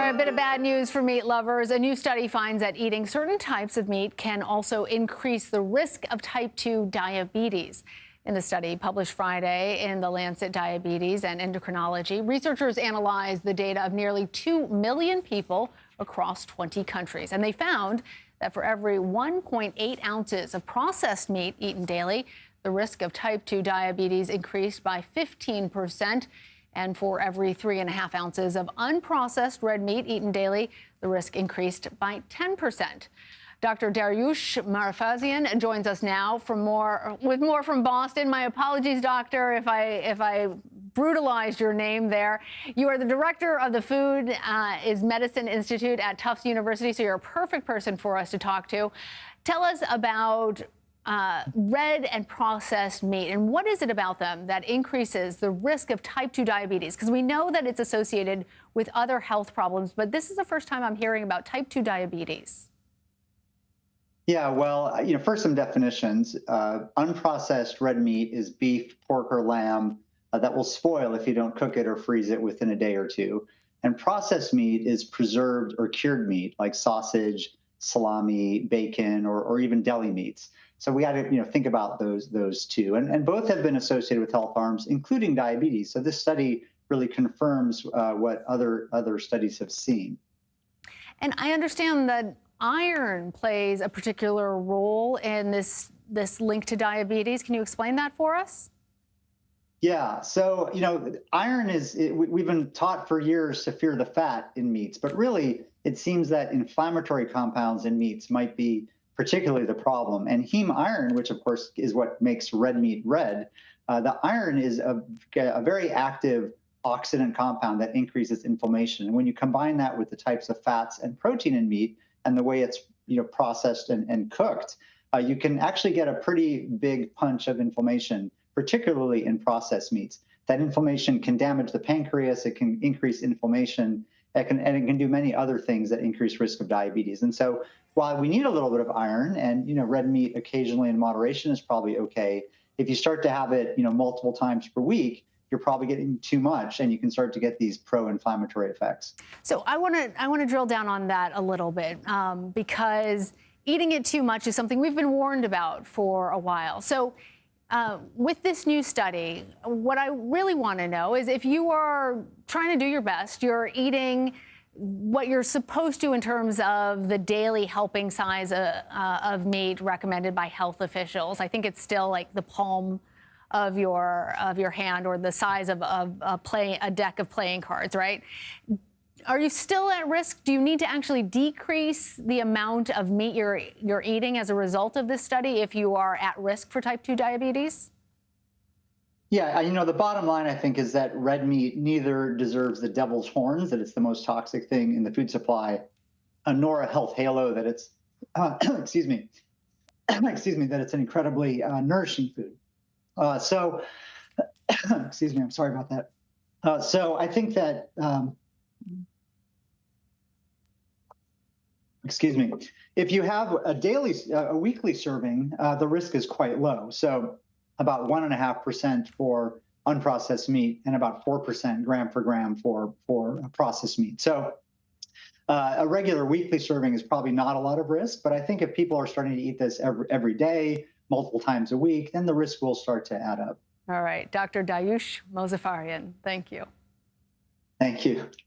A bit of bad news for meat lovers. A new study finds that eating certain types of meat can also increase the risk of type 2 diabetes. In the study published Friday in the Lancet Diabetes and Endocrinology, researchers analyzed the data of nearly 2 million people across 20 countries. And they found that for every 1.8 ounces of processed meat eaten daily, the risk of type 2 diabetes increased by 15%. And for every 3.5 ounces of unprocessed red meat eaten daily, the risk increased by 10%. Dr. Dariush Mozaffarian joins us now with more from Boston. My apologies, doctor, if I brutalized your name there. You are the director of the Food is Medicine Institute at Tufts University, so you're a perfect person for us to talk to. Tell us about red and processed meat, and what is it about them that increases the risk of type 2 diabetes? Because we know that it's associated with other health problems, but this is the first time I'm hearing about type 2 diabetes. Yeah, well, first some definitions. Unprocessed red meat is beef, pork, or lamb that will spoil if you don't cook it or freeze it within a day or two. And processed meat is preserved or cured meat, like sausage, salami, bacon, or even deli meats. So we got to think about those two, and both have been associated with health harms, including diabetes. So this study really confirms what other studies have seen. And I understand that iron plays a particular role in this link to diabetes. Can you explain that for us? Yeah, so iron we've been taught for years to fear the fat in meats, but really it seems that inflammatory compounds in meats might be particularly the problem. And heme iron, which of course is what makes red meat red, the iron is a very active oxidant compound that increases inflammation. And when you combine that with the types of fats and protein in meat and the way it's processed and cooked, you can actually get a pretty big punch of inflammation, particularly in processed meats. That inflammation can damage the pancreas, it can increase inflammation, and it can do many other things that increase risk of diabetes. And so while we need a little bit of iron, and red meat occasionally in moderation is probably okay, if you start to have it multiple times per week, you're probably getting too much, and you can start to get these pro-inflammatory effects. So I want to drill down on that a little bit because eating it too much is something we've been warned about for a while. So with this new study, what I really want to know is if you are trying to do your best, you're eating what you're supposed to in terms of the daily helping size of meat recommended by health officials. I think it's still like the palm of your hand or the size of a deck of playing cards, right? Are you still at risk? Do you need to actually decrease the amount of meat you're eating as a result of this study if you are at risk for type 2 diabetes? Yeah, the bottom line, I think, is that red meat neither deserves the devil's horns, that it's the most toxic thing in the food supply, nor a health halo that it's, excuse me, that it's an incredibly nourishing food. Excuse me, I'm sorry about that. So I think that, excuse me, if you have a weekly serving, the risk is quite low. So about 1.5% for unprocessed meat and about 4% gram for gram for processed meat. So a regular weekly serving is probably not a lot of risk, but I think if people are starting to eat this every day, multiple times a week, then the risk will start to add up. All right, Dr. Dariush Mozaffarian, thank you. Thank you.